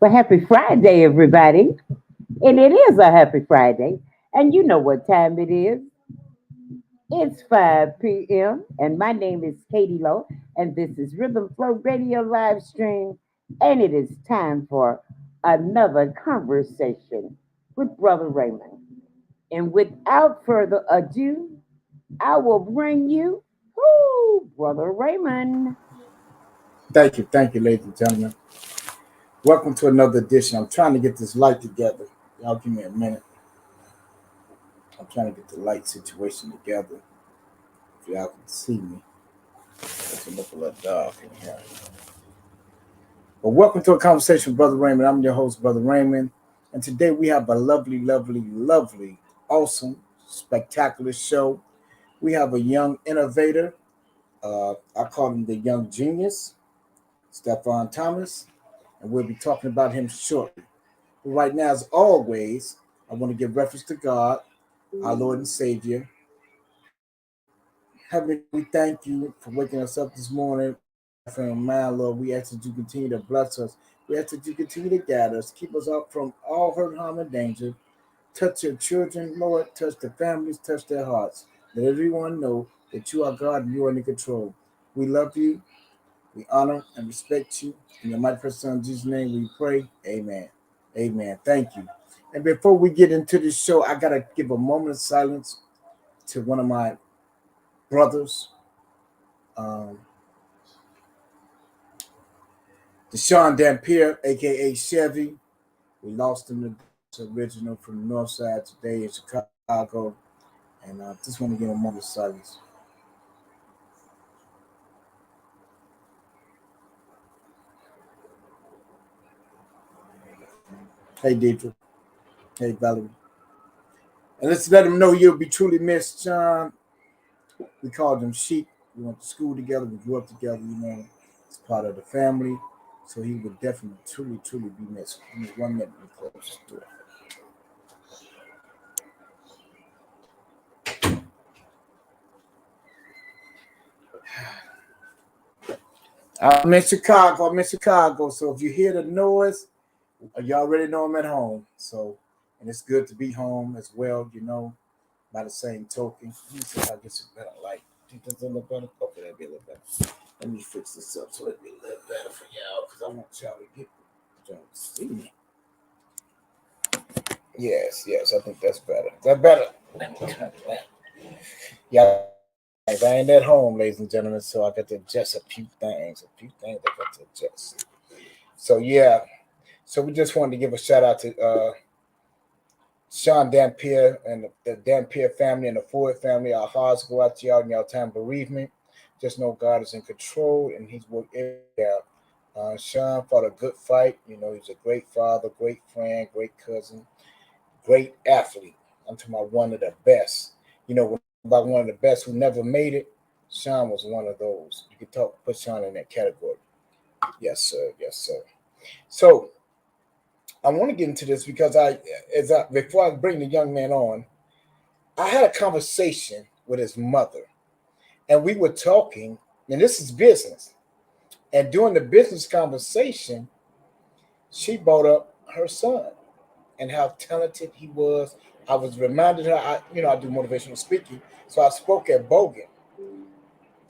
Well, happy Friday, everybody. And it is a happy Friday. And you know what time it is. It's 5 p.m. And my name is Katie Lowe. And this is Rhythm Flow Radio live stream. And it is time for another conversation with Brother Raymond. And without further ado, I will bring you, Brother Raymond. Thank you, ladies and gentlemen. Welcome to another edition. I'm trying to get this light together. Y'all give me a minute. I'm trying to get the light situation together. If y'all can see me, it's a little dark in here. But welcome to a conversation with Brother Raymond. I'm your host, Brother Raymond. And today we have a lovely, awesome, spectacular show. We have a young innovator. I call him the young genius, Stephan Thomas. And we'll be talking about him shortly. But right now, as always, I want to give reference to God, our Lord and Savior. Heavenly Father, we thank you for waking us up this morning. From mind, Lord, we ask that you continue to bless us. We ask that you continue to guide us, keep us up from all hurt, harm, and danger. Touch your children, Lord. Touch the families, touch their hearts. Let everyone know that you are God and you are in control. We love you. We honor and respect you. In your mighty precious Son, Jesus' name, we pray. Amen. Amen. Thank you. And before we get into the show, I got to give a moment of silence to one of my brothers, um, Deshaun Dampier, a.k.a. Chevy. We lost him to the original from the north side today in Chicago. And I just want to give a moment of silence. Hey, Deidre. Hey, Valerie. And let's let him know you'll be truly missed, John. We called him Sheep. We went to school together. We grew up together, It's part of the family. So he would definitely, truly be missed. Give me 1 minute to close this door. I'm in Chicago. So if you hear the noise, you already know I'm at home. So, and it's good to be home as well, by the same token. Let me see if I get some better light. Think that's a little better? Okay, that'd be a little better. Let me fix this up so it'll be a little better for y'all because I want y'all to get y'all to see me. Yes, I think that's better. Is that better? Let me turn it. Yeah, I ain't at home, ladies and gentlemen, so I got to adjust a few things I got to adjust. So yeah, so we just wanted to give a shout out to Sean Dampier and the Dampier family and the Ford family. Our hearts go out to y'all in y'all time of bereavement. Just know God is in control and He's worked everything out. Sean fought a good fight. He's a great father, great friend, great cousin, great athlete. I'm talking about one of the best. About one of the best who never made it. Sean was one of those. You could put Sean in that category. Yes, sir. So I want to get into this because before I bring the young man on, I had a conversation with his mother, and we were talking, and this is business. And during the business conversation, she brought up her son and how talented he was. I was reminded her, I do motivational speaking, so I spoke at Bogan,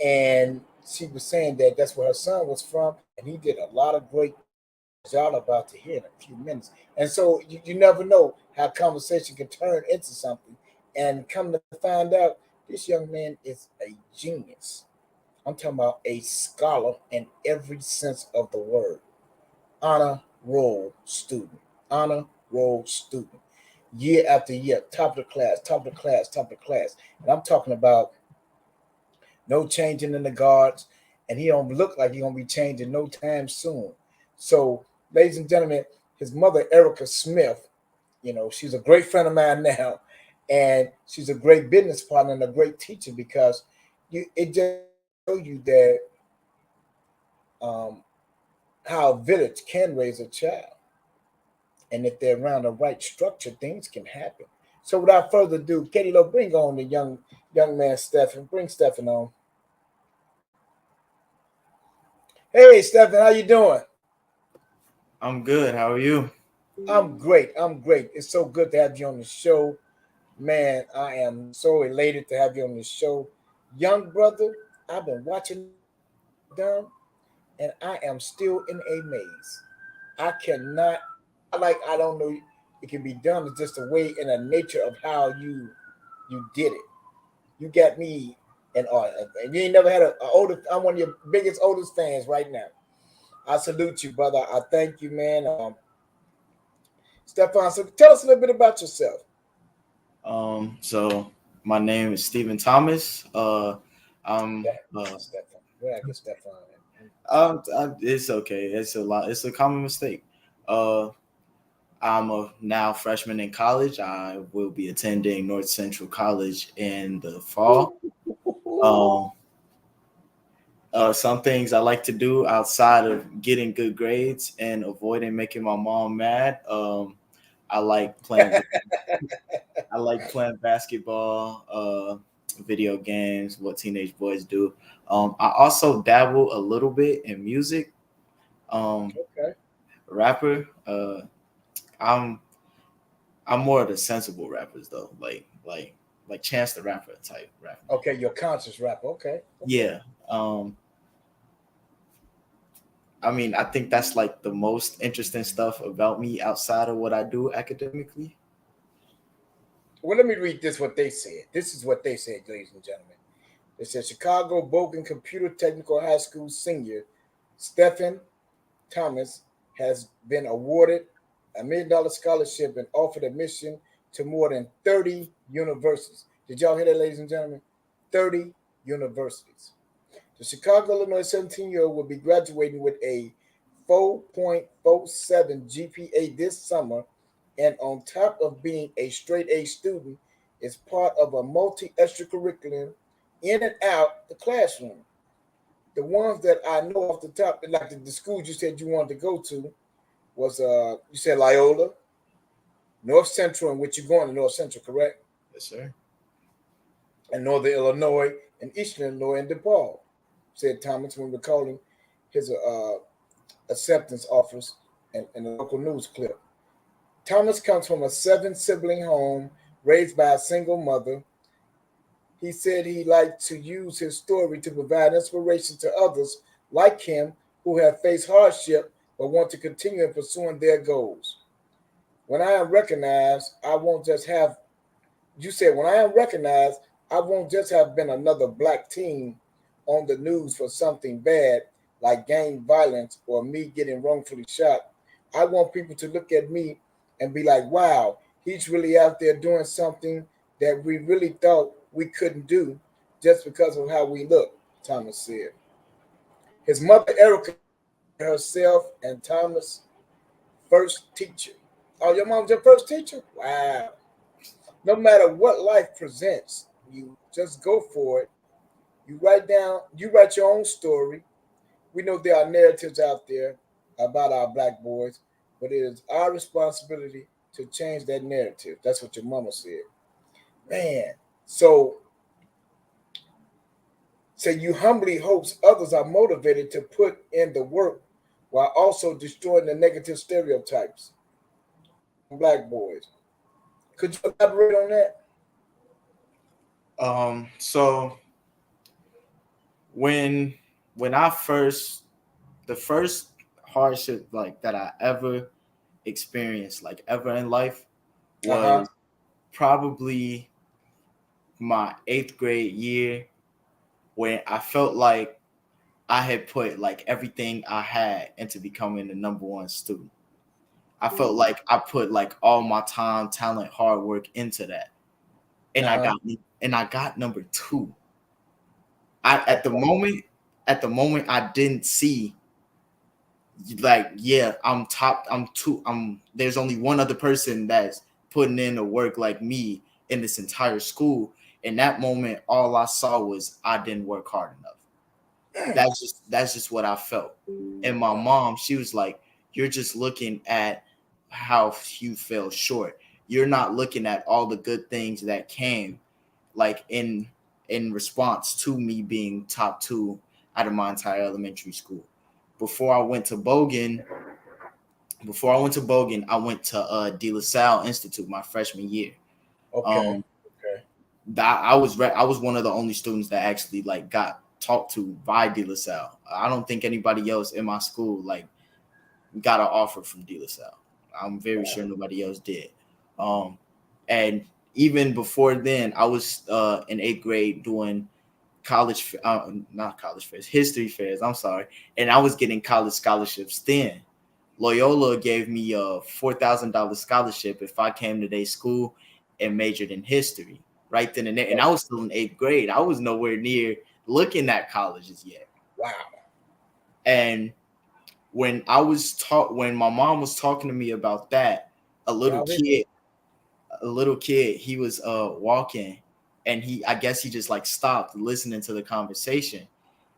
and she was saying that that's where her son was from, and he did a lot of great y'all about to hear in a few minutes. And so you never know how conversation can turn into something. And come to find out, this young man is a genius. I'm talking about a scholar in every sense of the word. Honor roll student. Honor roll student. Year after year, top of the class, top of the class, top of the class. And I'm talking about no changing in the guards. And he don't look like he gonna be changing no time soon. So, ladies and gentlemen, his mother, Erica Smith, she's a great friend of mine now, and she's a great business partner and a great teacher because it just shows you that how a village can raise a child, and if they're around the right structure, things can happen. So, without further ado, Katie, bring on the young man, Stephan. Bring Stephan on. Hey, Stephan, how you doing? I'm good. How are you? I'm great. I'm great. It's so good to have you on the show. Man, I am so elated to have you on the show. Young brother, I've been watching this thing get done, and I am still in a maze. I cannot, it's not like I don't know it can be done. It's just the way and the nature of how you did it. You got me in awe. And you ain't never had a older, I'm one of your biggest, oldest fans right now. I salute you, brother. I thank you, man. Stephan, so tell us a little bit about yourself. So my name is Stephen Thomas. I'm Stephan. Where I get Stephan at? it's okay. It's a lot. It's a common mistake. Uh, I'm a now freshman in college. I will be attending North Central College in the fall. Um, some things I like to do outside of getting good grades and avoiding making my mom mad. I like playing I like playing basketball, video games, what teenage boys do. I also dabble a little bit in music. Um, Okay. Rapper. I'm I'm more of the sensible rappers though, like Chance the Rapper type rapper. Okay, you're a conscious rapper. Okay. Okay. Yeah. Um, I mean, I think that's like the most interesting stuff about me outside of what I do academically. Well, let me read this what they said. This is what they said, ladies and gentlemen. They said Chicago Bogan Computer Technical High School senior Stephan Thomas has been awarded $1 million scholarship and offered admission to more than 30 universities. Did y'all hear that, ladies and gentlemen? 30 universities. The Chicago, Illinois 17-year-old will be graduating with a 4.47 GPA this summer, and on top of being a straight A student, is part of a multi extracurricular in and out the classroom. The ones that I know off the top, like the schools you said you wanted to go to, was you said Loyola, North Central, in which you're going to North Central, correct? Yes, sir. And Northern Illinois and Eastern Illinois and DePaul, said Thomas when recalling his acceptance offers in a local news clip. Thomas comes from a seven sibling home raised by a single mother. He said he liked to use his story to provide inspiration to others like him who have faced hardship but want to continue in pursuing their goals. When I am recognized, I won't just have, you said, when I am recognized, I won't just have been another black teen on the news for something bad like gang violence or me getting wrongfully shot. I want people to look at me and be like, wow, he's really out there doing something that we really thought we couldn't do just because of how we look, Thomas said. His mother, Erica, herself and Thomas' first teacher. Oh, your mom's your first teacher? Wow. No matter what life presents, you just go for it. You write your own story. We know there are narratives out there about our black boys, but it is our responsibility to change that narrative. That's what your mama said. Man, so you humbly hopes others are motivated to put in the work while also destroying the negative stereotypes on black boys. Could you elaborate on that? So when when I first the first hardship like that I ever experienced, like ever in life, Uh huh. was probably my eighth grade year when I felt like I had put like everything I had into becoming the number one student. I felt like I put like all my time, talent, hard work into that. And Uh I huh. got and I got number two. I at the moment I didn't see like, yeah, I'm top, I'm two, I'm there's only one other person that's putting in the work like me in this entire school. In that moment, all I saw was I didn't work hard enough. That's just what I felt. And my mom, she was like, "You're just looking at how you fell short. You're not looking at all the good things that came, like in response to me being top two out of my entire elementary school. Before I went to Bogan, before I went to Bogan, I went to De La Salle Institute my freshman year. Okay. Okay. I was one of the only students that actually like got talked to by De La Salle. I don't think anybody else in my school like got an offer from De La Salle. I'm very sure nobody else did. And even before then, I was in 8th grade doing not college fairs, history fairs. I'm sorry, and I was getting college scholarships then. Loyola gave me a $4,000 scholarship if I came to their school and majored in history right then and there. And I was still in 8th grade. I was nowhere near looking at colleges yet. Wow. And when when my mom was talking to me about that, a little kid, he was walking, and I guess he just like stopped listening to the conversation,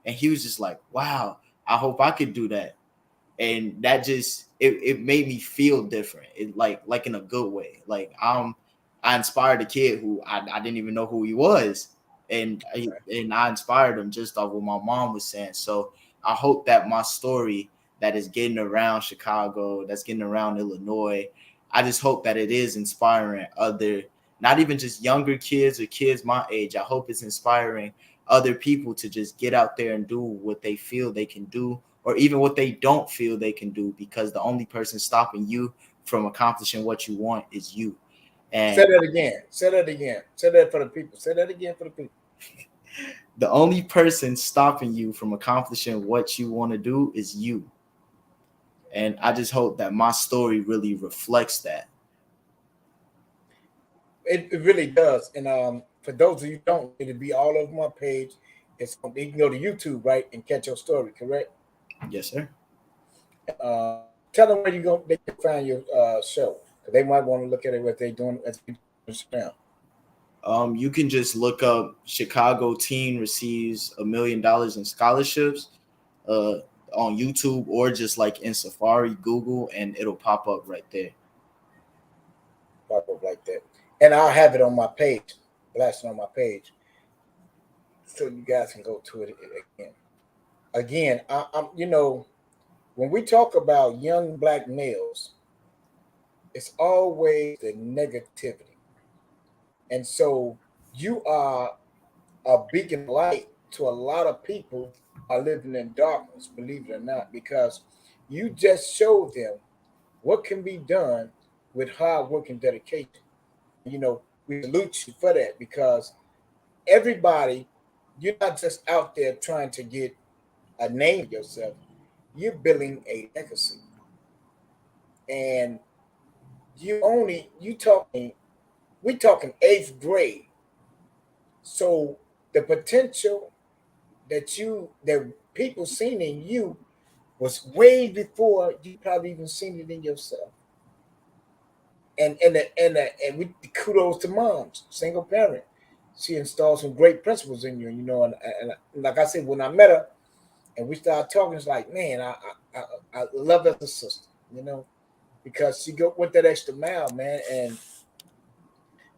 and he was just like, wow, I hope I could do that. And that just it made me feel different. It like in a good way. Like I inspired a kid who I didn't even know who he was, and I inspired him just off what my mom was saying. So I hope that my story that is getting around Chicago, that's getting around Illinois, I just hope that it is inspiring other, not even just younger kids or kids my age. I hope it's inspiring other people to just get out there and do what they feel they can do, or even what they don't feel they can do, because the only person stopping you from accomplishing what you want is you. And say that again. Say that again. Say that for the people. Say that again for the people. The only person stopping you from accomplishing what you want to do is you. And I just hope that my story really reflects that. It really does. And for those of you who don't, it'll be all over my page. You can go to YouTube, right, and catch your story. Correct? Yes, sir. Tell them where they can find your show, because they might want to look at it what they're doing as we do now. You can just look up Chicago teen receives $1 million in scholarships on YouTube, or just like in Safari, Google, and it'll pop up right there. Pop up like that. And I'll have it on my page, blasting on my page, so you guys can go to it again. Again, I'm when we talk about young black males, it's always the negativity. And so you are a beacon of light to a lot of people are living in darkness, believe it or not, because you just showed them what can be done with hard work and dedication. We salute you for that, because everybody, you're not just out there trying to get a name for yourself, you're building a legacy. And you talking, we talking 8th grade. So the potential that people seen in you was way before you probably even seen it in yourself. And we kudos to moms, single parent. She installed some great principles in you, and like I said, when I met her and we started talking, it's like, man, I love her as a sister, because she went that extra mile, man. And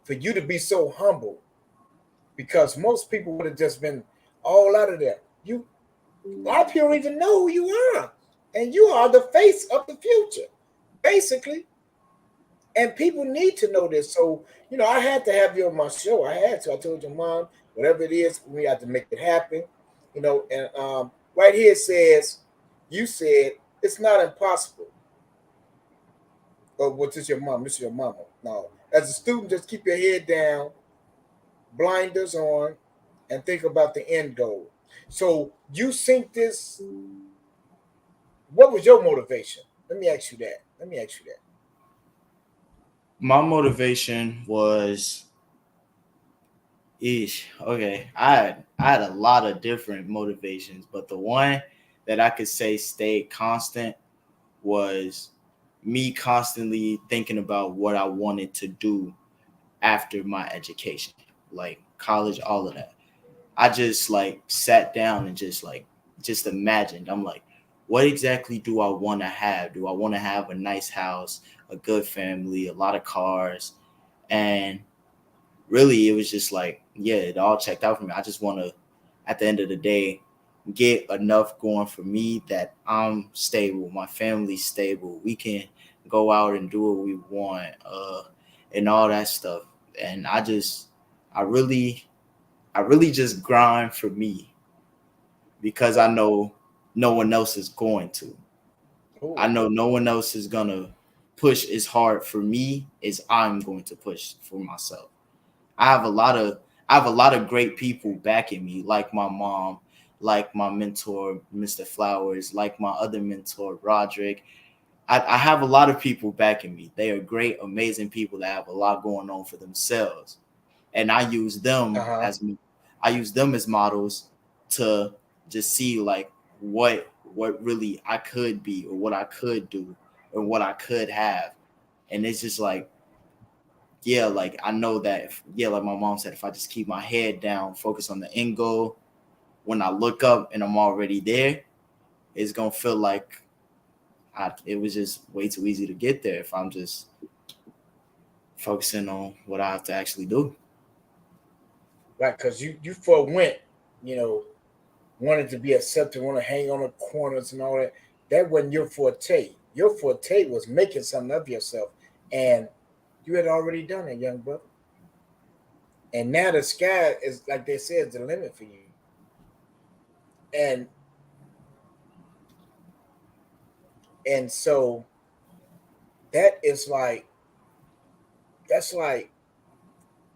for you to be so humble, because most people would have just been all out of there. A lot of people don't even know who you are, and you are the face of the future, basically. And people need to know this. So, I had to have you on my show. I had to. I told your mom, whatever it is, we have to make it happen. And right here it says, you said it's not impossible. Or what is your mom? This is your mama. No. As a student, just keep your head down, blinders on, and think about the end goal. So you think this, what was your motivation? Let me ask you that. My motivation was, okay. I had a lot of different motivations, but the one that I could say stayed constant was me constantly thinking about what I wanted to do after my education, like college, all of that. I just like sat down and just imagined. I'm like, what exactly do I want to have? Do I want to have a nice house, a good family, a lot of cars? And really, it was just like, yeah, it all checked out for me. I just want to, at the end of the day, get enough going for me that I'm stable, my family's stable. We can go out and do what we want, and all that stuff. And I really, I really just grind for me because I know no one else is going to. I Oh, know no one else is gonna push as hard for me as I'm going to push for myself. I have a lot of I have a lot of great people backing me, like my mom, like my mentor, Mr. Flowers, like my other mentor, Roderick. I have a lot of people backing me. They are great, amazing people that have a lot going on for themselves, and uh-huh. I use them as models to just see like what really I could be or what I could do or what I could have, and it's just like yeah, like I know that yeah, like my mom said, if I just keep my head down, focus on the end goal, when I look up and I'm already there, it's gonna feel like it was just way too easy to get there if I'm just focusing on what I have to actually do. Right, because you forewent, you know, wanted to be accepted, want to hang on the corners and all that. That wasn't your forte. Your forte was making something of yourself, and you had already done it, young brother. And now the sky is, like they said, is the limit for you. And so that is like that's like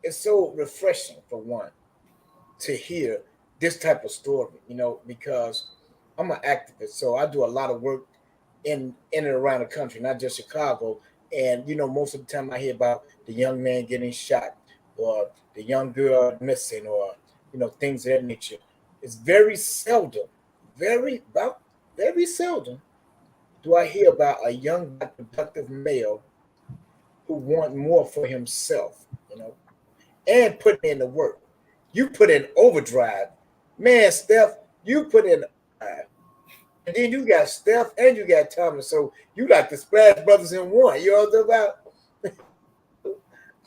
it's so refreshing for one to hear this type of story, because I'm an activist, so I do a lot of work in and around the country, not just Chicago. And most of the time I hear about the young man getting shot, or the young girl missing, or things of that nature. It's very seldom, very seldom do I hear about a young black productive male who want more for himself, and putting in the work. You put in overdrive. Man, Steph, you put in overdrive. And then you got Steph and you got Thomas. So you got the Splash Brothers in one. You know what I'm about?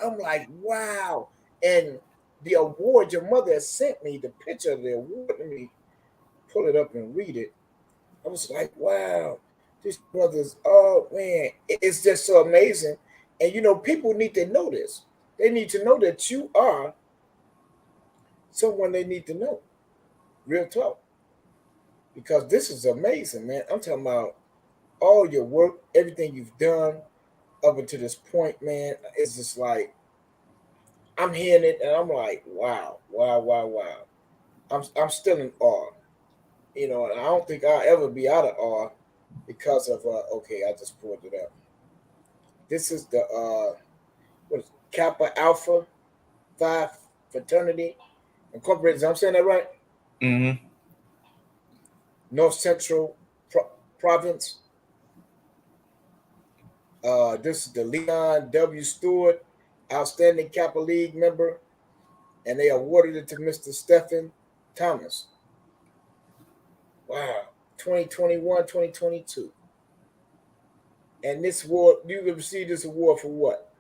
I'm like, wow. And the award, your mother has sent me the picture of the award. Let me pull it up and read it. I was like, wow, these brothers, oh man, it's just so amazing. And people need to know this. They need to know that you are someone they need to know. Real talk. Because this is amazing, man. I'm talking about all your work, everything you've done up until this point, man. It's just like I'm hearing it and I'm like, wow, wow, wow, wow. I'm still in awe, and I don't think I'll ever be out of awe because of okay, I just pulled it up. This is the what is it, Kappa Alpha Phi Fraternity Incorporated. I'm saying that right? Mm-hmm. North Central Province. This is the Leon W. Stewart, Outstanding Kappa League member, and they awarded it to Mr. Stephan Thomas. Wow, 2021, 2022. And this award, you received this award for what?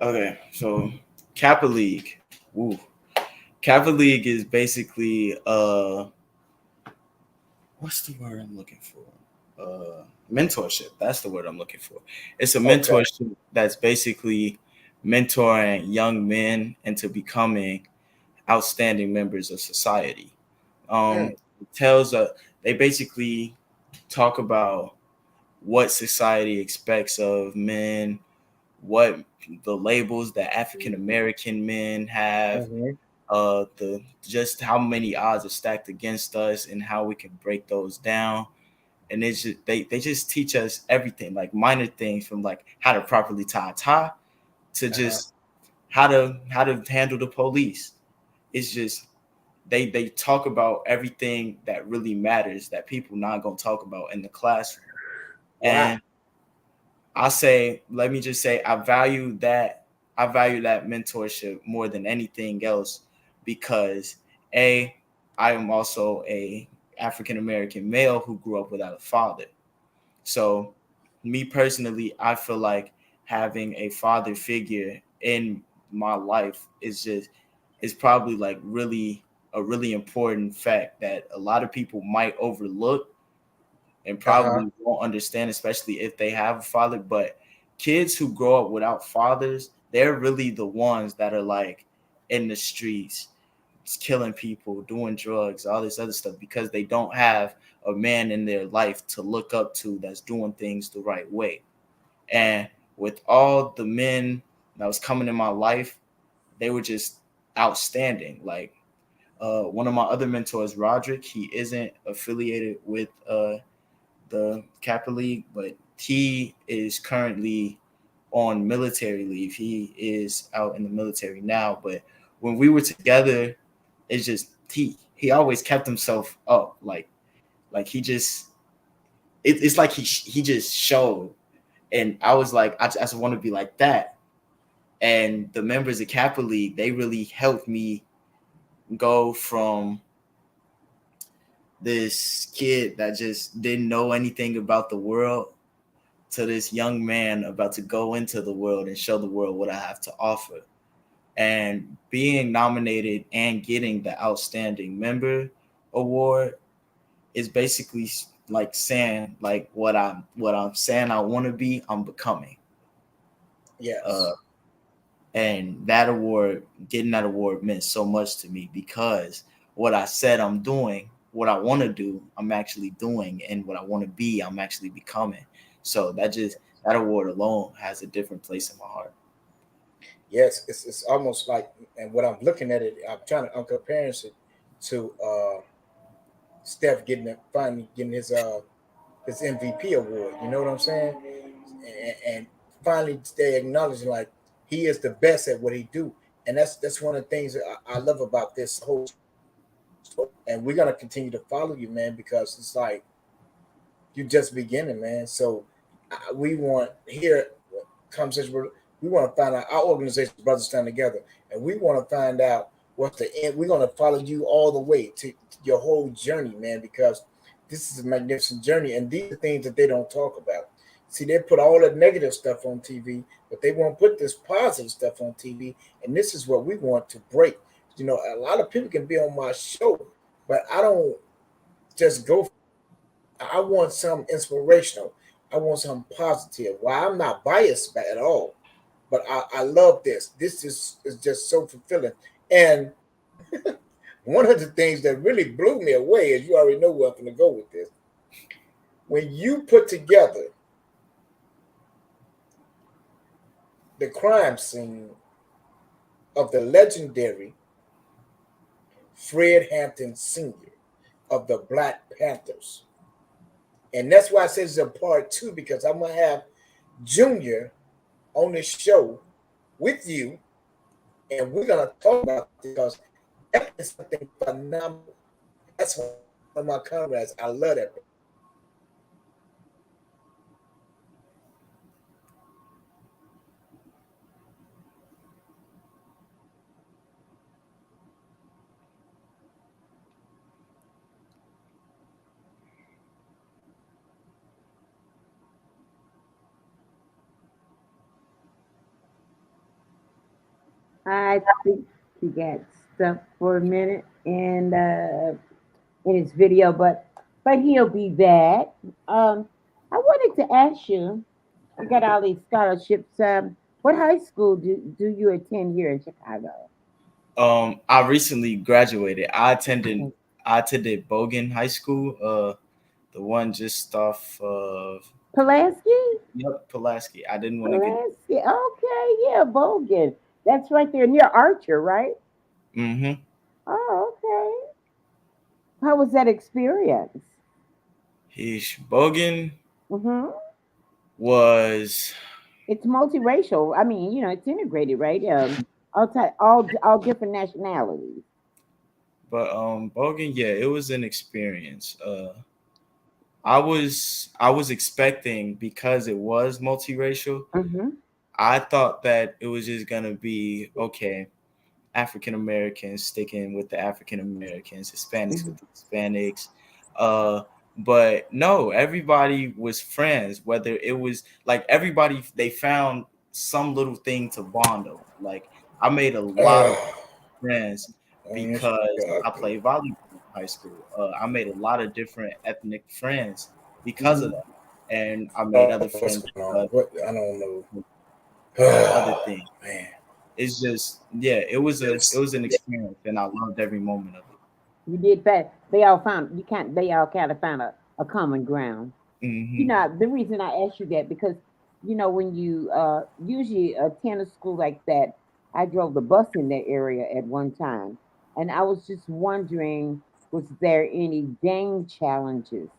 Okay, so Kappa League. Ooh. Kappa League is basically what's the word I'm looking for? Mentorship. That's the word I'm looking for. It's a Okay. mentorship that's basically mentoring young men into becoming outstanding members of society. Mm, It tells they basically talk about what society expects of men, what the labels that African American men have, mm-hmm. the just how many odds are stacked against us and how we can break those down. And it's just they just teach us everything, like minor things from like how to properly tie a tie to Uh-huh. just how to handle the police. It's just they talk about everything that really matters that people not gonna talk about in the classroom. Wow. And I say, let me just say, I value that mentorship more than anything else because a I am also a African American male who grew up without a father. So, me personally, I feel like having a father figure in my life is probably like really a really important fact that a lot of people might overlook and Uh-huh. probably won't understand, especially if they have a father. But kids who grow up without fathers, they're really the ones that are like in the streets, killing people, doing drugs, all this other stuff, because they don't have a man in their life to look up to that's doing things the right way. And with all the men that was coming in my life, they were just outstanding. Like one of my other mentors, Roderick, he isn't affiliated with the Kappa League, but he is currently on military leave. He is out in the military now. But when we were together, it's just he always kept himself up. Like he just it's like he just showed. And I was like, I just want to be like that. And the members of Kappa League, they really helped me go from this kid that just didn't know anything about the world to this young man about to go into the world and show the world what I have to offer. And being nominated and getting the Outstanding Member Award is basically like saying like what I'm saying I want to be, I'm becoming. Yes. Uh, and that award, getting that award meant so much to me because what I said I'm doing, what I want to do, I'm actually doing, and what I want to be, I'm actually becoming. So that award alone has a different place in my heart. Yes, it's almost like, and what I'm looking at it, I'm comparing it to Steph finally getting his MVP award. You know what I'm saying? And finally they acknowledging like he is the best at what he do, and that's one of the things that I love about this whole story. And we're gonna continue to follow you, man, because it's like you just beginning, man. So we want here conversation. We want to find out our organization, Brothers Stand Together, and we want to find out what's the end. We're going to follow you all the way to your whole journey, man, because this is a magnificent journey, and these are things that they don't talk about. See, they put all the negative stuff on TV, but they won't put this positive stuff on TV, and this is what we want to break. You know, a lot of people can be on my show, but I don't just go. I want something inspirational. I want something positive. Why I'm not biased at all, but I love this. This is just so fulfilling. And one of the things that really blew me away is you already know where I'm going to go with this. When you put together the crime scene of the legendary Fred Hampton Sr. of the Black Panthers, and that's why I say it's a part two because I'm gonna have Junior on this show with you, and we're gonna talk about this because that is something phenomenal. That's one of my comrades. I love that. I think he got stuck for a minute and in his video, but he'll be back. I wanted to ask you, you got all these scholarships. What high school do you attend here in Chicago? I recently graduated. Okay. I attended Bogan High School, the one just off of Pulaski? Pulaski. I didn't want to get. Pulaski. Okay, yeah, Bogan. That's right there near Archer, right? Mm-hmm. Oh, okay. How was that experience? Bogan Mm-hmm. was, It's multiracial. I mean, it's integrated, right? All different nationalities. but Bogan, yeah, it was an experience. I was expecting, because it was multiracial. Mm-hmm. I thought that it was just gonna be okay. African Americans sticking with the African Americans, Hispanics Mm-hmm. with the Hispanics. Uh, but no, everybody was friends. Whether it was like everybody, they found some little thing to bond over. Like I made a lot of Uh, friends because I played volleyball in high school. I made a lot of different ethnic friends because of that, and I made other friends because I don't know. other things. Man, It's just it was an experience, and I loved every moment of it. You did that. They all found you can't. They all kind of found a common ground. You Hmm. know, the reason I asked you that because when you usually attend a school like that, I drove the bus in that area at one time, and I was just wondering, was there any gang challenges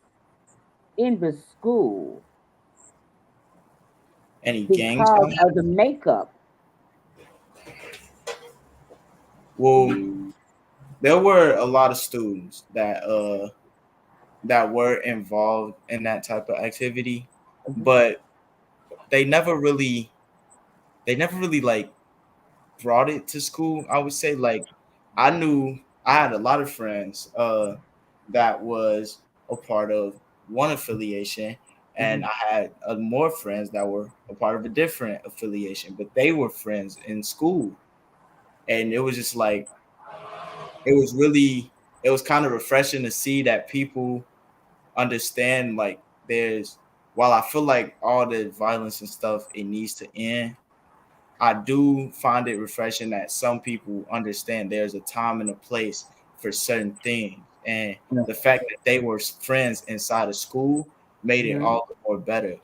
in the school Any gang because of the challenges? makeup? Well, there were a lot of students that were involved in that type of activity, Mhm. but they never really like brought it to school. I would say like I had a lot of friends that was a part of one affiliation, and Mhm. I had more friends that were a part of a different affiliation, but they were friends in school, and it was just like it was kind of refreshing to see that people understand like there's while I feel like all the violence and stuff it needs to end, I do find it refreshing that some people understand there's a time and a place for certain things. And the fact that they were friends inside of school made it Mhm. all the more better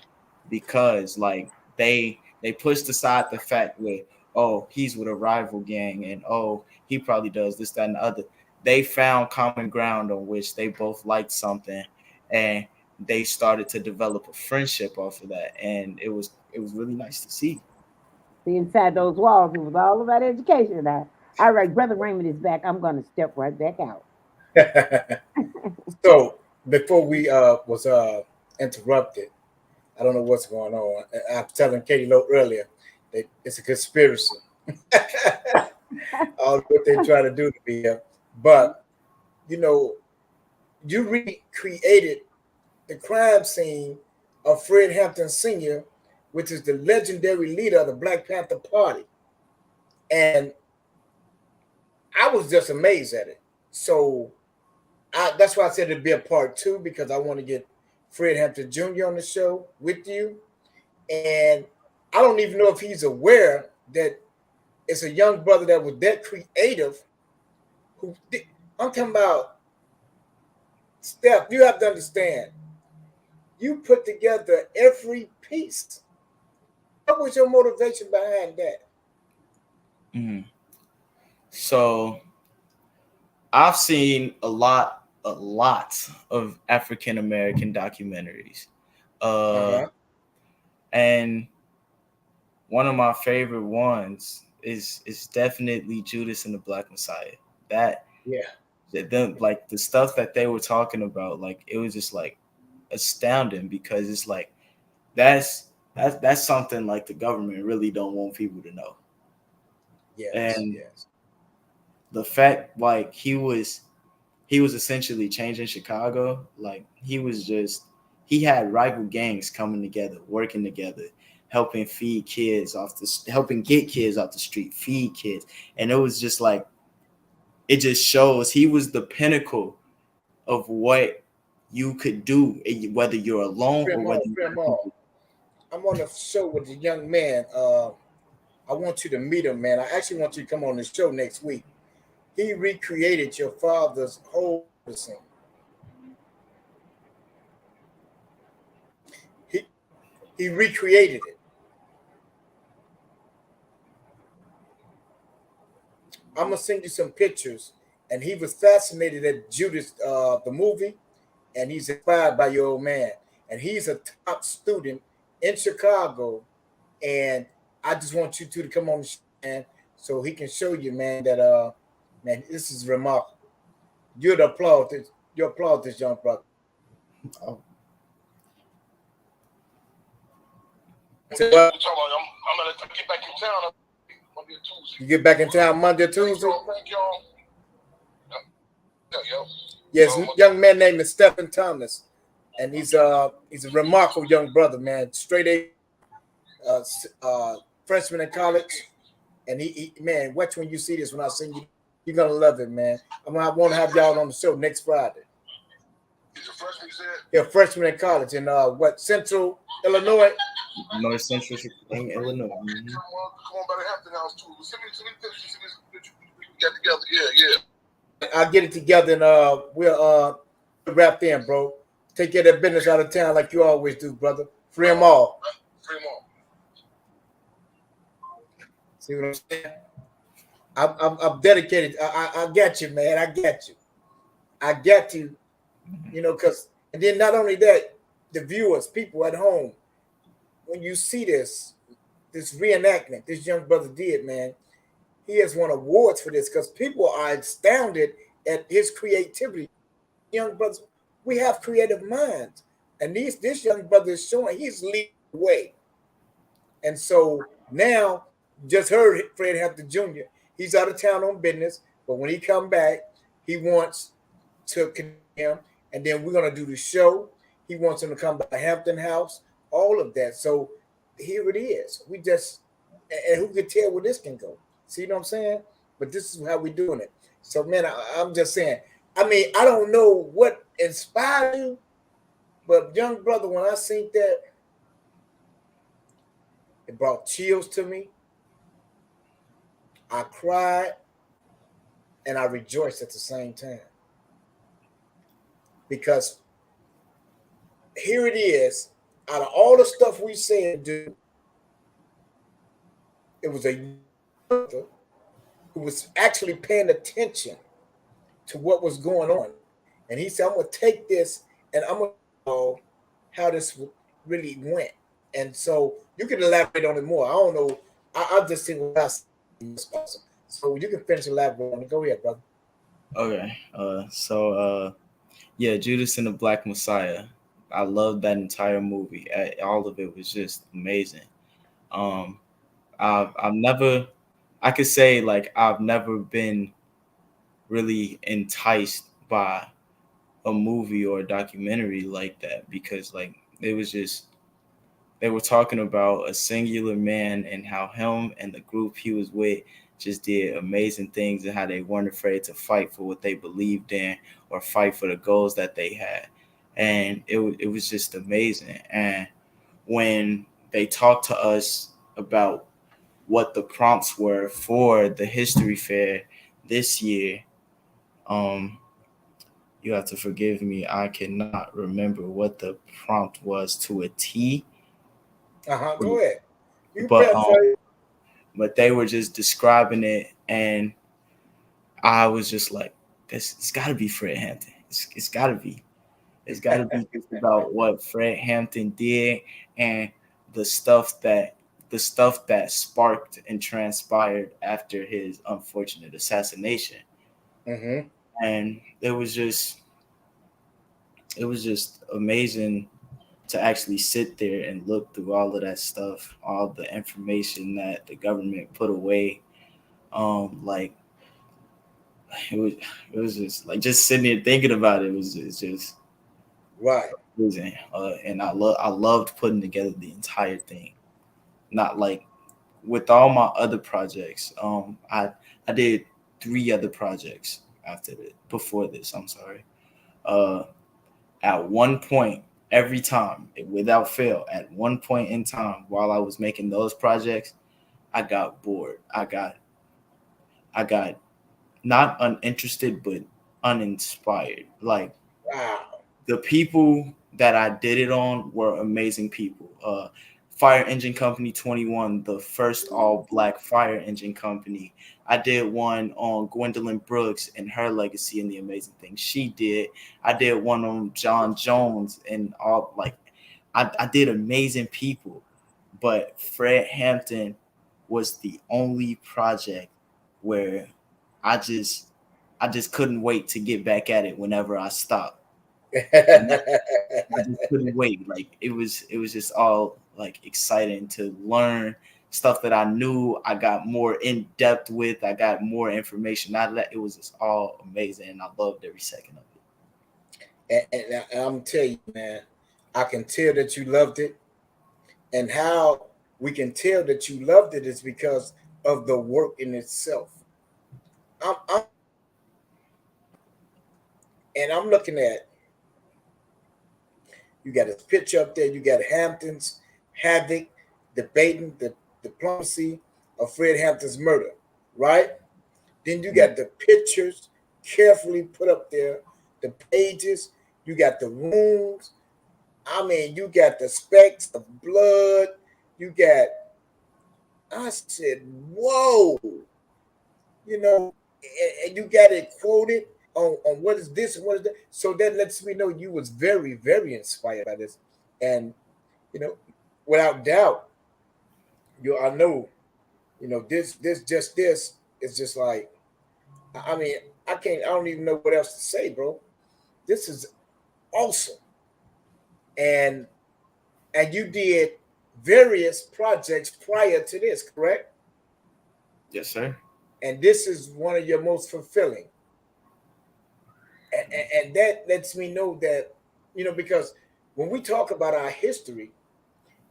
because like they pushed aside the fact with oh he's with a rival gang and oh he probably does this that and the other. They found common ground on which they both liked something and they started to develop a friendship off of that and it was really nice to see. See, inside those walls, it was all about education. Now, all right, Brother Raymond is back. I'm going to step right back out. so before we was interrupted, I don't know what's going on. I was telling Katie Lowe earlier that it's a conspiracy. All what they try to do to me here, but you know, you recreated the crime scene of Fred Hampton Sr., which is the legendary leader of the Black Panther Party, and I was just amazed at it. So that's why I said it'd be a part two because I want to get Fred Hampton Jr. on the show with you. And I don't even know if he's aware that it's a young brother that was that creative. I'm talking about Steph. You have to understand. You put together every piece. What was your motivation behind that? Mhm. So I've seen a lot of African American documentaries. Uh, Uh-huh. and one of my favorite ones is definitely Judas and the Black Messiah. That Yeah. like the stuff that they were talking about, like it was just like astounding because it's like that's something like the government really don't want people to know. Yes. And Yes. the fact like he was essentially changing Chicago. Like he had rival gangs coming together, working together, helping get kids off the street, feed kids, and it was just like it just shows he was the pinnacle of what you could do, whether you're alone or whether you have Grandma, people. I'm on a show with a young man. I want you to meet him, man. I actually want you to come on the show next week. He recreated your father's whole scene. He he recreated it. I'm gonna send you some pictures. And he was fascinated at Judas, the movie, and he's inspired by your old man. And he's a top student in Chicago. And I just want you two to come on the show, man, so he can show you, man, that man, this is remarkable. You'd applaud this. You applaud this young brother. Oh, So, I'm gonna get back in town Monday or Tuesday. You get back in town Monday or Tuesday? Thank y'all. Yes, young man named Stephan Thomas, and he's a remarkable young brother, man. Straight A, freshman in college, and he man, watch when you see this when I send you. You're gonna love it, man. I want to have y'all on the show next Friday. He's a freshman, you said? Yeah, freshman in college in what, Central Illinois? North Central in Illinois. Come on by the Hampton House too. Send me pictures. We got together. Yeah. I'll get it together and we'll wrap in, bro. Take care of that business out of town like you always do, brother. Free them all. Free them all. See what I'm saying? I'm dedicated. I got you, man. I got you. I got you. You know, because and then not only that, the viewers, people at home, when you see this reenactment, this young brother did, man, he has won awards for this because people are astounded at his creativity. Young brothers, we have creative minds, and this young brother is showing he's leading the way. And so now, just heard Fred Hampton Jr. He's out of town on business, but when he come back, he wants to connect him, and then we're gonna do the show. He wants him to come by Hampton House, all of that. So here it is. We just, and who can tell where this can go? See what I'm saying? But this is how we're doing it. So man, I'm just saying. I mean, I don't know what inspired you, but young brother, when I seen that, it brought chills to me. I cried and I rejoiced at the same time. Because here it is, out of all the stuff we said, dude, it was a brother who was actually paying attention to what was going on. And he said, I'm going to take this and I'm going to know how this really went. And so you can elaborate on it more. I don't know. I'll just see what I see. It's awesome. So you can finish elaborating on it. Go ahead, brother. Okay. Yeah, Judas and the Black Messiah. I loved that entire movie. All of it was just amazing. I've never, I could say like I've never been really enticed by a movie or a documentary like that because like it was just they were talking about a singular man and how him and the group he was with just did amazing things and how they weren't afraid to fight for what they believed in or fight for the goals that they had. And it was just amazing. And when they talked to us about what the prompts were for the history fair this year, you have to forgive me. I cannot remember what the prompt was to a T. Go ahead. But they were just describing it, and I was just like, it's got to be Fred Hampton. It's got to be. It's got to be just about what Fred Hampton did and the stuff that sparked and transpired after his unfortunate assassination. Mm-hmm. And it was just amazing to actually sit there and look through all of that stuff, all the information that the government put away. Like it was just like just sitting here thinking about it was just right. amazing. And I loved putting together the entire thing. Not like with all my other projects. I did 3 other projects before this. I'm sorry. At one point, every time, without fail, at one point in time while I was making those projects, I got bored. I got not uninterested, but uninspired. Like, wow, the people that I did it on were amazing people. Fire Engine Company 21, the first all-black fire engine company. I did one on Gwendolyn Brooks and her legacy and the amazing things she did. I did one on John Jones and all like I did amazing people. But Fred Hampton was the only project where I just couldn't wait to get back at it whenever I stopped. I just couldn't wait. Like it was just all like exciting to learn stuff that I knew. I got more in depth with. I got more information. It was just all amazing, and I loved every second of it. And I'm telling you, man, I can tell that you loved it, and how we can tell that you loved it is because of the work in itself. I'm And I'm looking at, you got his picture up there. You got Hampton's Havoc debating the diplomacy of Fred Hampton's murder, right? Then you got the pictures carefully put up there, the pages. You got the wounds. I mean, you got the specks of blood. You got, I said, whoa, you know, and you got it quoted on what is this and what is that. So that lets me know you was very, very inspired by this. And, you know, without doubt, I know, this is just like, I mean, I don't even know what else to say, bro. This is awesome. And you did various projects prior to this, correct? Yes, sir. And this is one of your most fulfilling. And that lets me know that, because when we talk about our history,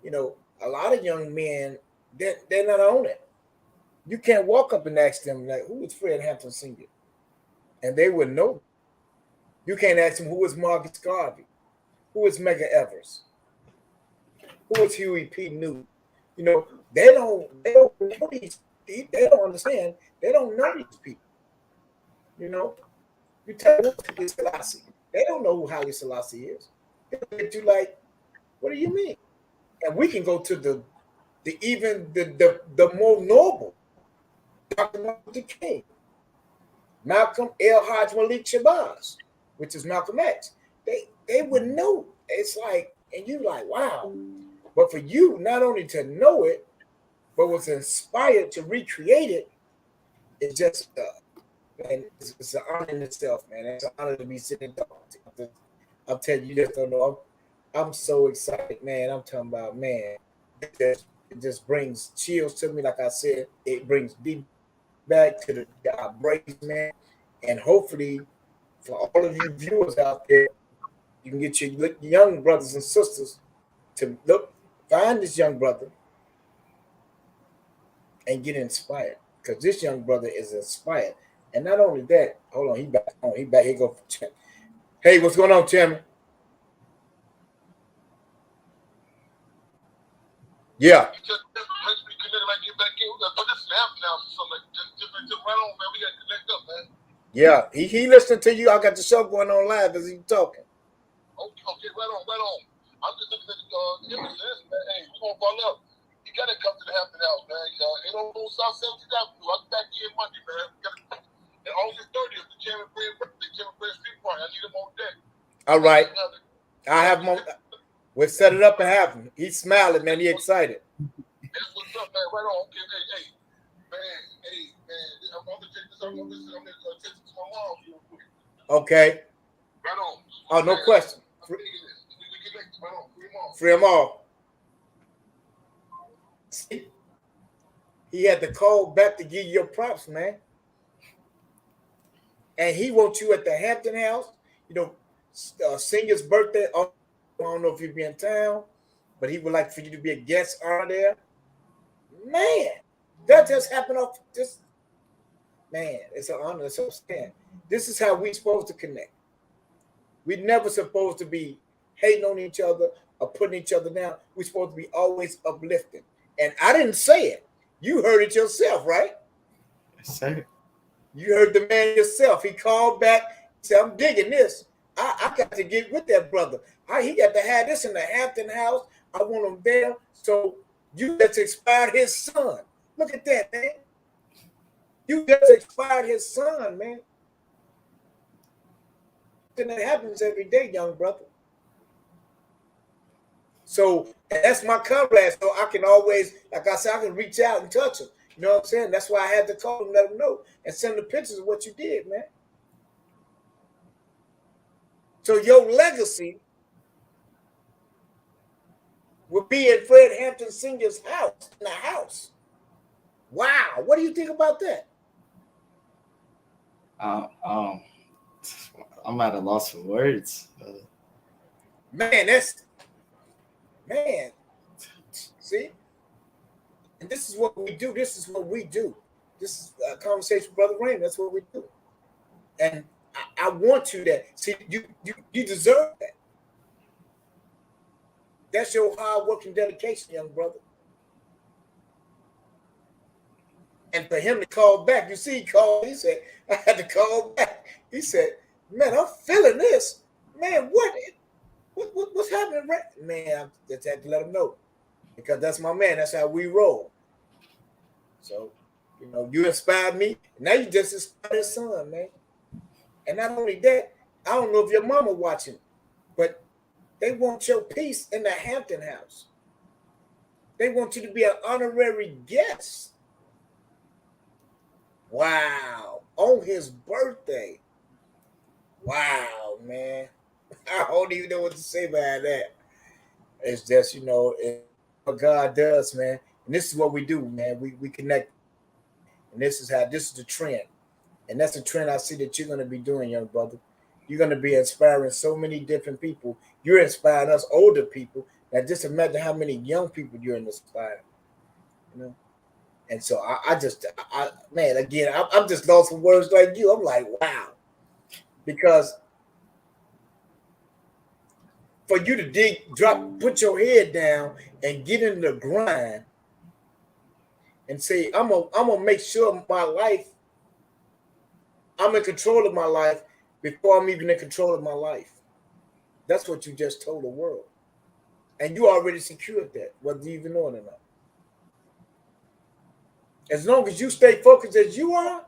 a lot of young men, they're not on it. You can't walk up and ask them, like, who is Fred Hampton Sr.? And they would know. You can't ask them, who is Marcus Garvey? Who is Medgar Evers? Who is Huey P. Newton? They don't know these. They don't understand. They don't know these people. You tell them Haile Selassie. They don't know who Haile Selassie is. They look at you like, what do you mean? And we can go to the more noble, Dr. Martin Luther King, Malcolm L. Hodge Malik Shabazz, which is Malcolm X. They would know. It's like, and you like, wow. But for you not only to know it, but was inspired to recreate it, it's just, man, it's an honor in itself, man. It's an honor to be sitting and talking to you. I'm telling you, you just don't know. I'm so excited, man. I'm talking about, man, it just brings chills to me. Like I said, it brings deep back to our brains, man. And hopefully, for all of you viewers out there, you can get your young brothers and sisters to find this young brother and get inspired. Because this young brother is inspired. And not only that, hold on, he back on. He back. Here go. Hey, what's going on, Chairman? Yeah. Yeah, he listening to you. I got the show going on live as he talking. Okay, right on. I'm just looking at the images, man. Hey, we're gonna follow up. You gotta come to the Hampton House, man. Ain't no South 17th Avenue. I'll be back here Monday, man. And August 30th, the Chairman Prayer Street Party. I need him on deck. All right. I have him on. We'll set it up and have him. He's smiling, man. He excited. That's what's up, man. Right on. Okay, hey, man. I'm gonna take this. I'm gonna take this to my mom real quick. Okay. Right on. Oh, no question. Free them all. See, he had to call back to give you your props, man. And he wants you at the Hampton House. Senior's birthday. I don't know if you'll be in town, but he would like for you to be a guest on there. Man, that just happened off this. Man, it's an honor. It's so sad. This is how we're supposed to connect. We're never supposed to be hating on each other or putting each other down. We're supposed to be always uplifting. And I didn't say it. You heard it yourself, right? Yes, sir. You heard the man yourself. He called back. He said, I'm digging this. I got to get with that brother. He got to have this in the Hampton House. I want him there. So you just expired his son. Look at that, man. You just expired his son, man. And that happens every day, young brother. So that's my comrade. So I can always, like I said, I can reach out and touch him. You know what I'm saying? That's why I had to call him, let him know, and send the pictures of what you did, man. So your legacy will be at Fred Hampton Sr.'s house, in the house. Wow. What do you think about that? I'm at a loss for words. Man, see? And this is what we do. This is a conversation with Brother Raymond. That's what we do. And I want you that. See, you deserve that. That's your hard work and dedication, young brother. And for him to call back, you see, he called. He said, "I had to call back." He said, "Man, I'm feeling this. Man, what's happening, right?" Man, I just had to let him know because that's my man. That's how we roll. So, you inspired me. Now you just inspired his son, man. And not only that, I don't know if your mama watching, but they want your piece in the Hampton house. They want you to be an honorary guest. Wow. On his birthday. Wow, man. I don't even know what to say about that. It's just, it's what God does, man. And this is what we do, man. We connect. And this is the trend. And that's a trend I see that you're going to be doing, young brother. You're going to be inspiring so many different people. You're inspiring us older people. Now, just imagine how many young people you're inspiring. And so man, again, I'm just lost for words like you. I'm like, wow. Because for you to put your head down and get into the grind and say, I'm gonna make sure my life, I'm in control of my life before I'm even in control of my life. That's what you just told the world. And you already secured that, whether you even know it or not. As long as you stay focused as you are,